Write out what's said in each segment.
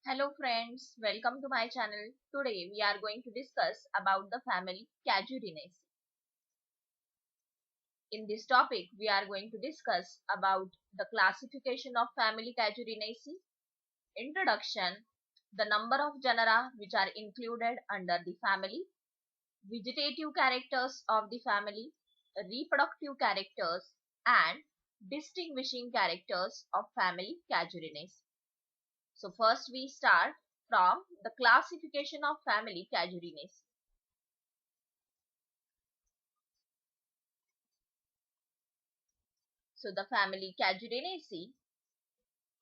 Hello friends, welcome to my channel. Today we are going to discuss about the family Cagurinaceae. In this topic, we are going to discuss about the classification of family Cagurinaceae, introduction, the number of genera which are included under the family, vegetative characters of the family, reproductive characters, and distinguishing characters of family Cagurinaceae. So first we start from the classification of family Cagurinaceae. So the family Cagurinaceae,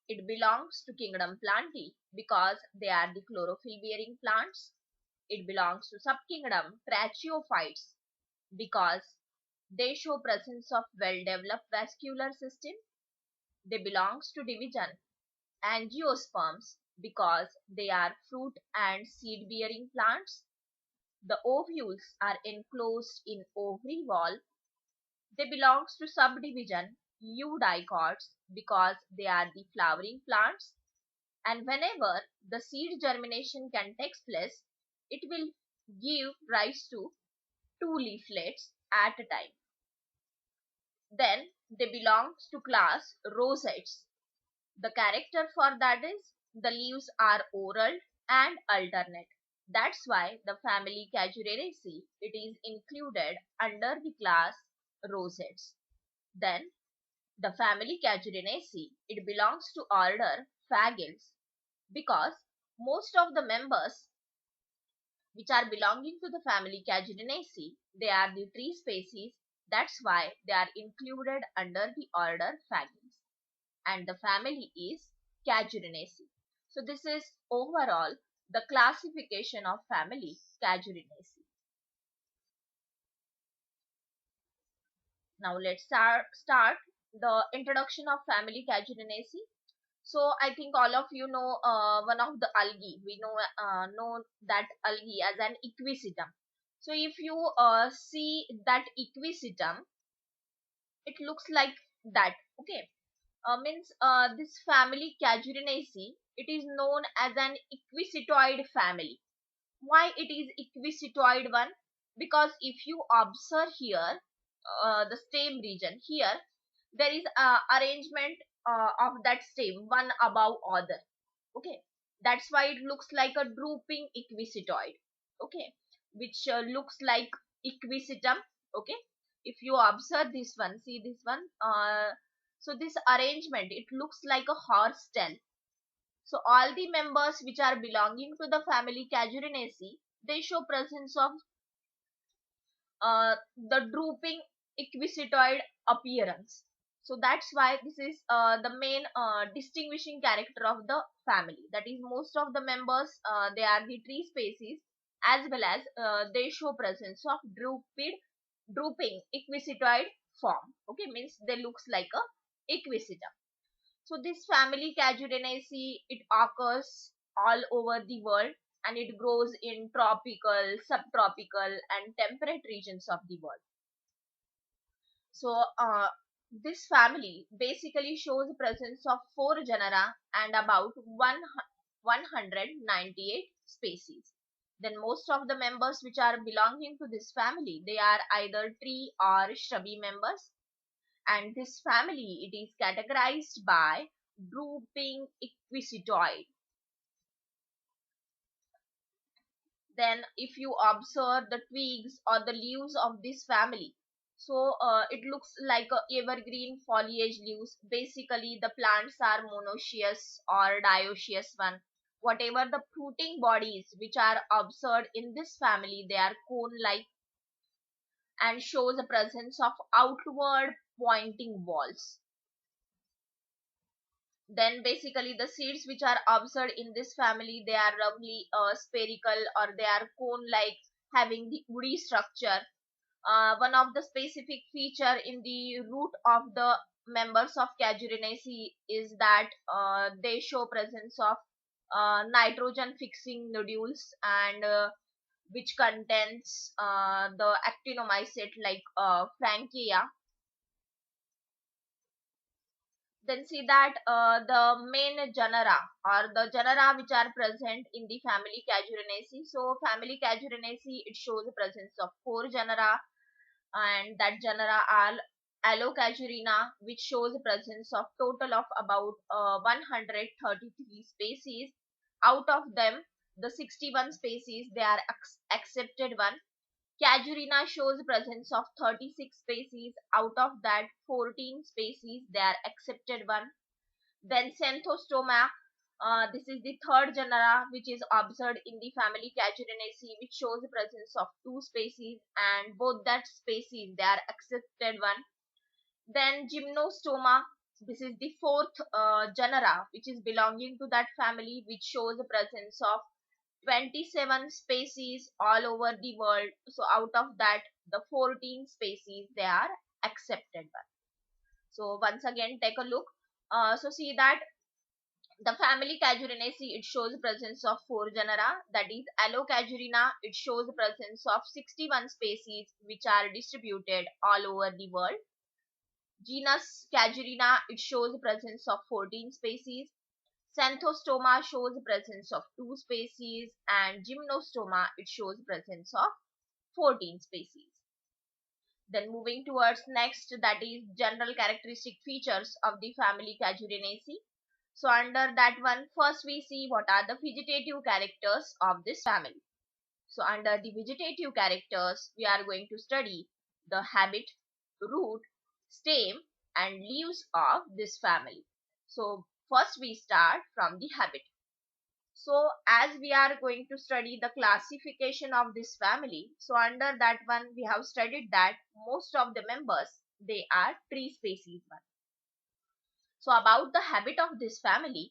it belongs to kingdom Plantae because they are the chlorophyll bearing plants. It belongs to subkingdom Tracheophytes because they show presence of well developed vascular system. They belongs to division Angiosperms because they are fruit and seed bearing plants. The ovules are enclosed in ovary wall. They belongs to subdivision Eudicots because they are the flowering plants, and whenever the seed germination can take place, it will give rise to two leaflets at a time. Then they belong to class Rosettes. The character for that is the leaves are oral and alternate. That's why the family Cagurinaceae, it is included under the class Rosettes. Then the family Cagurinaceae, it belongs to order Phagales because most of the members which are belonging to the family Cagurinaceae, they are the tree species. That's why they are included under the order Phagales. And the family is Cagurinaceae. So this is overall the classification of family Cagurinaceae. Now let's start the introduction of family Cagurinaceae. So I think all of you know one of the algae. We know that algae as an equisetum. So if you see that equisetum, it looks like that. Okay, means this family Cagurinaceae, it is known as an equisetoid family. Why it is equisetoid one? Because if you observe here, the stem region here, there is arrangement of that stem one above other. Okay, that's why it looks like a drooping equisetoid. Okay, which looks like equisetum. Okay, if you observe this one, see this one, so this arrangement, it looks like a horse tail. So all the members which are belonging to the family Cagurinaceae, they show presence of the drooping equisetoid appearance. So that's why this is the main distinguishing character of the family. That is, most of the members, they are the tree species, as well as they show presence of drooping equisetoid form. Okay, means they looks like a equisetum. So this family Cagurinaceae, it occurs all over the world, and it grows in tropical, subtropical, and temperate regions of the world. So this family basically shows the presence of 4 genera and about 198 species. Then most of the members which are belonging to this family, they are either tree or shrubby members, and this family, it is categorized by drooping equisetoid. Then if you observe the twigs or the leaves of this family, so it looks like a evergreen foliage leaves. Basically the plants are monoecious or dioecious one. Whatever the fruiting bodies which are observed in this family, they are cone like and shows the presence of outward pointing walls. Then basically the seeds which are observed in this family, they are roughly spherical, or they are cone like, having the woody structure. One of the specific feature in the root of the members of Cagurinaceae is that they show presence of nitrogen fixing nodules, and which contains the actinomycete like Frankia. Then see that the main genera or the genera which are present in the family Casuarinaceae. So family Casuarinaceae, it shows the presence of 4 genera, and that genera are Allocasuarina, which shows the presence of total of about 133 species. Out of them, the 61 species, they are accepted one. Casuarina shows presence of 36 species. Out of that, 14 species, they are accepted one. Then Xanthostoma, this is the third genera which is observed in the family Casuarinaceae, which shows the presence of 2 species, and both that species, they are accepted one. Then Gymnostoma, this is the fourth genera which is belonging to that family, which shows the presence of 27 species all over the world. So out of that, the 14 species, they are accepted one. So once again, take a look. So see that the family Casuarinaceae, it shows the presence of 4 genera, that is Allocasuarina, it shows the presence of 61 species which are distributed all over the world. Genus Casuarina, it shows the presence of 14 species. Xanthostoma shows the presence of 2 species, and Gymnostoma, it shows the presence of 14 species. Then moving towards next, that is general characteristic features of the family Casuarinaceae. So under that one, first we see what are the vegetative characters of this family. So under the vegetative characters, we are going to study the habit, root, stem and leaves of this family. So first we start from the habit. So as we are going to study the classification of this family, so under that one we have studied that most of the members, they are tree species one. So about the habit of this family,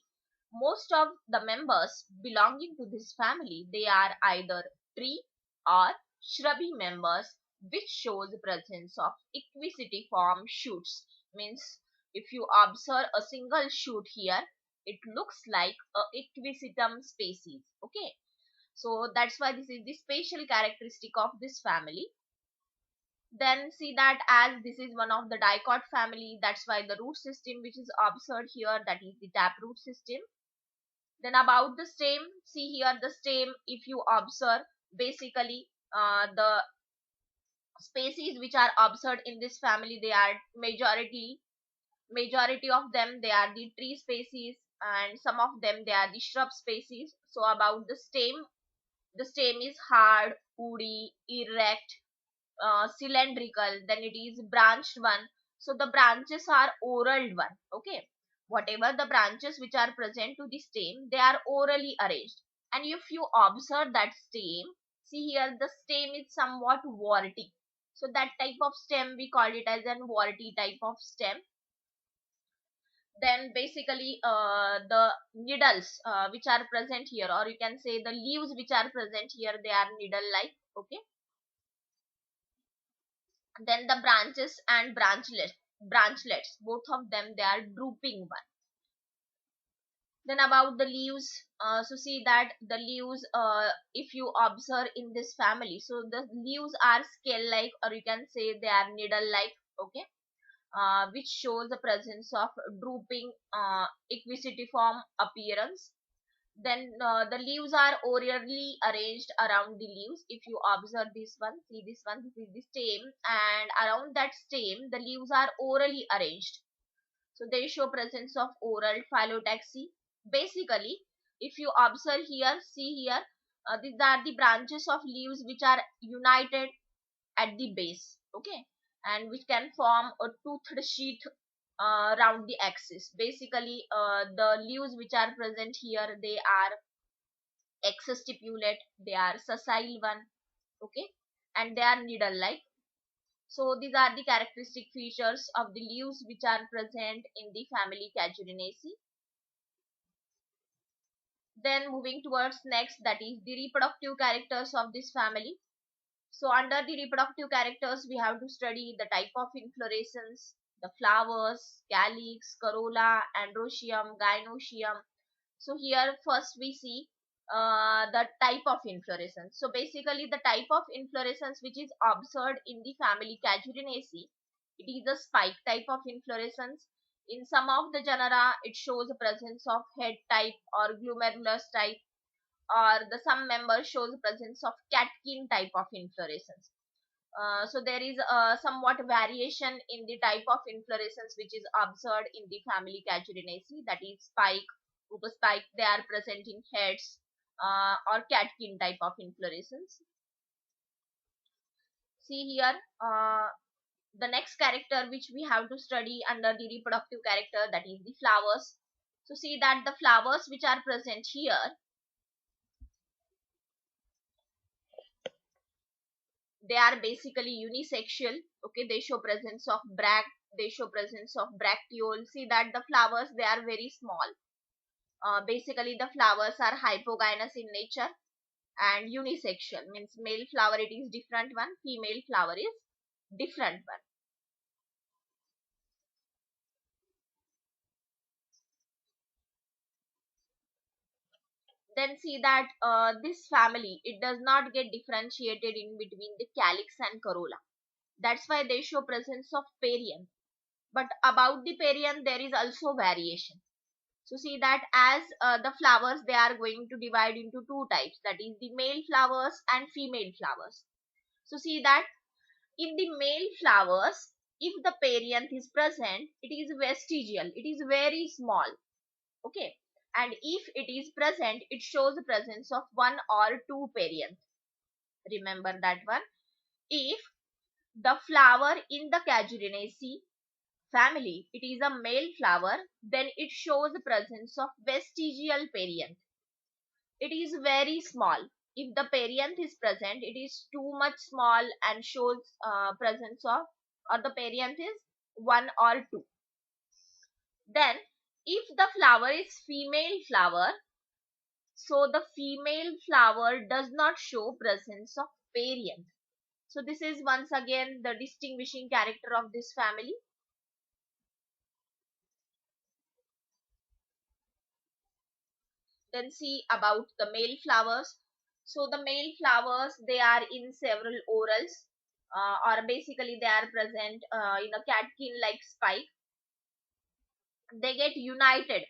most of the members belonging to this family, they are either tree or shrubby members, which shows the presence of equisetiform shoots. Means if you observe a single shoot here, it looks like a equisetum species. Okay, so that's why this is the special characteristic of this family. Then see that as this is one of the dicot family, that's why the root system which is observed here, that is the taproot system. Then about the stem, see here the stem, if you observe, basically the species which are observed in this family, they are majority of them, they are the tree species, and some of them, they are the shrub species. So about the stem is hard, woody, erect, cylindrical, then it is branched one. So the branches are oraled one. Okay, whatever the branches which are present to the stem, they are orally arranged. And if you observe that stem, see here the stem is somewhat warty. So that type of stem, we call it as an warty type of stem. Then basically the needles which are present here, or you can say the leaves which are present here, they are needle like. Okay, then the branches and branchlets, both of them, they are drooping one. Then about the leaves, so see that the leaves, if you observe in this family, so the leaves are scale like, or you can say they are needle like. Okay, which shows the presence of drooping equisetiform appearance. Then the leaves are orally arranged around the leaves. If you observe this one, see this one, this is the stem, and around that stem the leaves are orally arranged. So they show presence of oral phyllotaxy. Basically, if you observe here, see here, these are the branches of leaves which are united at the base. Okay, and which can form a toothed sheath around the axis. Basically, the leaves which are present here, they are exstipulate, they are sessile one. Okay, and they are needle like. So these are the characteristic features of the leaves which are present in the family Casuarinaceae. Then moving towards next, that is the reproductive characters of this family. So under the reproductive characters, we have to study the type of inflorescence, the flowers, calyx, corolla, androecium, gynoecium. So here first we see the type of inflorescence. So basically the type of inflorescence which is observed in the family Casuarinaceae, it is a spike type of inflorescence. In some of the genera, it shows the presence of head type or glomerulus type, or the some members shows the presence of catkin type of inflorescence. So there is somewhat variation in the type of inflorescence which is observed in the family Casuarinaceae, that is spike, upospike. They are present in heads or catkin type of inflorescence. See here, the next character which we have to study under the reproductive character, that is the flowers. So see that the flowers which are present here, they are basically unisexual. Okay, they show presence of they show presence of bracteole. See that the flowers, they are very small. Basically the flowers are hypogynous in nature and unisexual, means male flower it is different one, female flower is different one. Then see that this family, it does not get differentiated in between the calyx and corolla. That's why they show presence of perianth. But about the perianth, there is also variation. So see that as the flowers, they are going to divide into two types, that is the male flowers and female flowers. So see that in the male flowers, if the perianth is present, it is vestigial, it is very small. Okay, and if it is present, it shows the presence of one or two perianth. Remember that one. If the flower in the Casuarinaceae family, it is a male flower, then it shows the presence of vestigial perianth. It is very small. If the perianth is present, it is too much small and shows presence of, or the perianth is one or two. Then if the flower is female flower, so the female flower does not show presence of perianth. So this is once again the distinguishing character of this family. Then see about the male flowers. So the male flowers, they are in several orals, or basically they are present in a catkin like spike. They get united.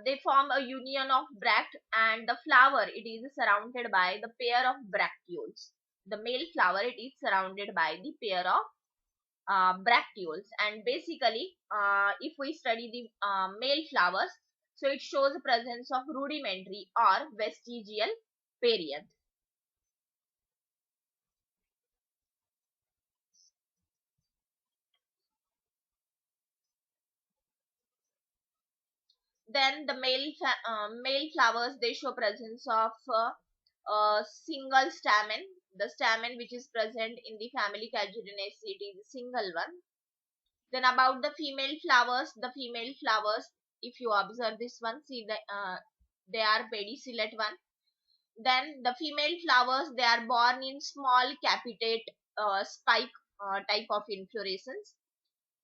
They form a union of bract, and the flower, it is surrounded by the pair of bracteoles. The male flower, it is surrounded by the pair of bracteoles. And basically if we study the male flowers, so it shows the presence of rudimentary or vestigial perianth. Then the male flowers, they show presence of a single stamen. The stamen which is present in the family Casuarinaceae, it is a single one. Then about the female flowers, if you observe this one, see the they are pedicellate one. Then the female flowers, they are born in small capitate spike type of inflorescence.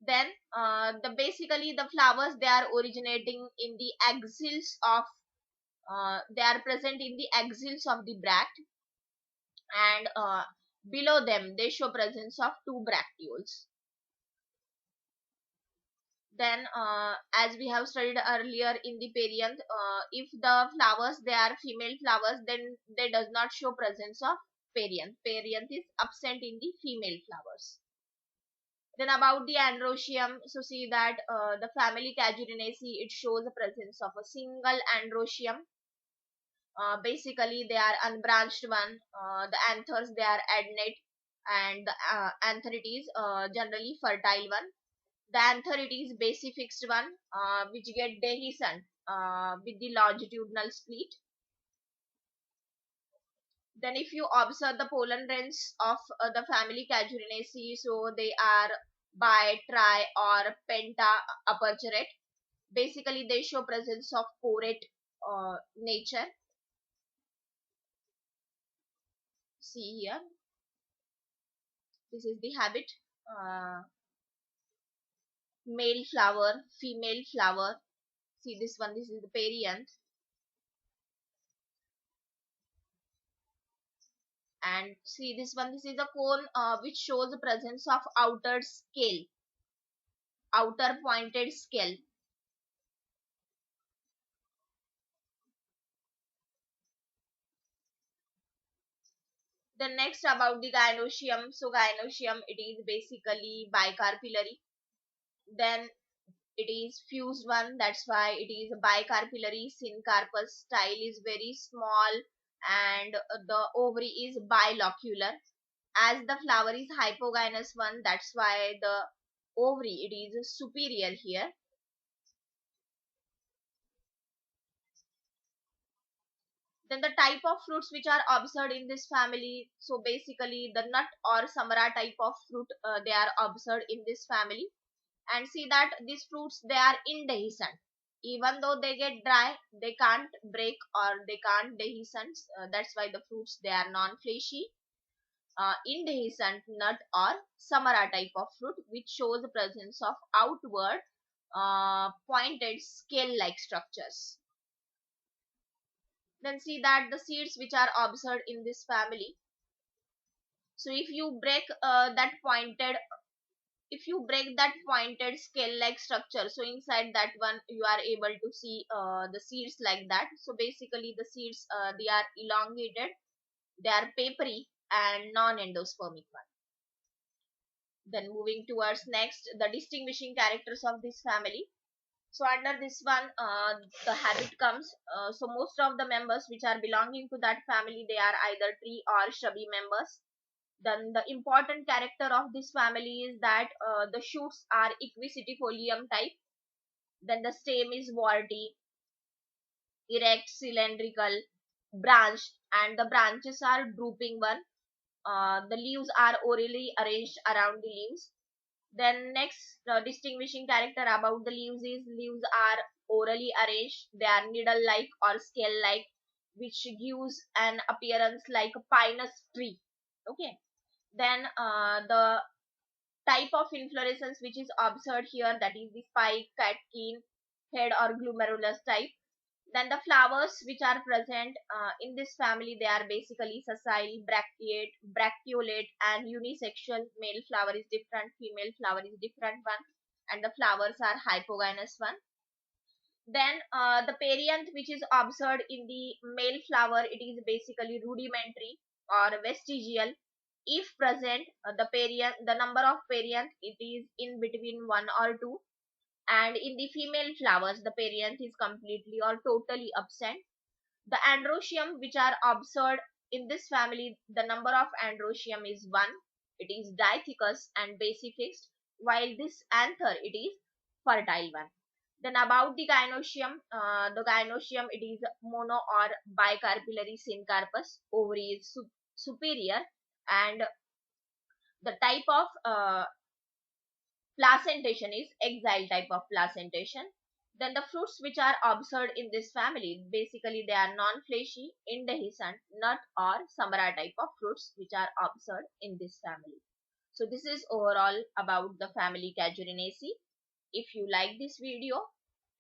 Then the basically the flowers, they are originating in the axils of they are present in the axils of the bract, and below them they show presence of two bracteoles. Then as we have studied earlier in the perianth, if the flowers, they are female flowers, then they does not show presence of perianth. Perianth is absent in the female flowers. Then about the androecium, so see that the family Casuarinaceae, it shows the presence of a single androecium. Basically they are unbranched one. The anthers, they are adnate, and the anther, it is generally fertile one. The anther, it is basifixed one, which get dehiscent with the longitudinal split. Then if you observe the pollen grains of the family Casuarinaceae, so they are bi, tri or penta aperturate. Basically they show presence of porate nature. See here, this is the habit. uh, Male flower, female flower. See this one, this is the perianth. And see this one, this is a cone which shows the presence of outer scale. outer pointed scale. Then next about the gynoecium. So gynoecium, it is basically bicarpillary. Then it is fused one, that's why it is bicarpillary. Syncarpus style is very small, and the ovary is bilocular. As the flower is hypogynous one, that's why the ovary, it is superior here. Then the type of fruits which are observed in this family, so basically the nut or samara type of fruit, they are observed in this family. And see that these fruits, they are indehiscent. Even though they get dry, they can't break or they can't dehiscent. That's why the fruits, they are non-fleshy, indehiscent nut or samara type of fruit, which shows the presence of outward pointed scale-like structures. Then see that the seeds which are observed in this family. So if you break that pointed scale like structure, so inside that one you are able to see the seeds like that. So basically the seeds, they are elongated, they are papery and non-endospermic one. Then moving towards next, the distinguishing characters of this family. So under this one, the habit comes, so most of the members which are belonging to that family, they are either tree or shrubby members. Then the important character of this family is that the shoots are equisetiefolium type. Then the stem is warty, erect, cylindrical, branched, and the branches are drooping one. The leaves are orally arranged around the leaves. Then next, distinguishing character about the leaves is leaves are orally arranged. They are needle-like or scale-like, which gives an appearance like a pinus tree. Okay. Then the type of inflorescence which is observed here, that is the spike, catkin, head or glomerulus type. Then the flowers which are present in this family, they are basically sessile, bracteate, bracteolate and unisexual. Male flower is different, female flower is different one, and the flowers are hypogynous one. Then the perianth which is observed in the male flower, it is basically rudimentary or vestigial. If present, the number of perianth, it is in between 1 or 2. And in the female flowers, the perianth is completely or totally absent. The androecium which are observed in this family, the number of androecium is 1. It is dithecous and basifixed, while this anther, it is fertile one. Then about the gynoecium, it is mono or bicarpillary syncarpus. Ovary is superior, and the type of placentation is exile type of placentation. Then the fruits which are observed in this family, basically they are non-fleshy, indehiscent, nut or samara type of fruits which are observed in this family. So this is overall about the family Cajurinaceae. If you like this video,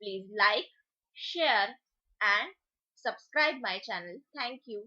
please like, share and subscribe my channel. Thank you.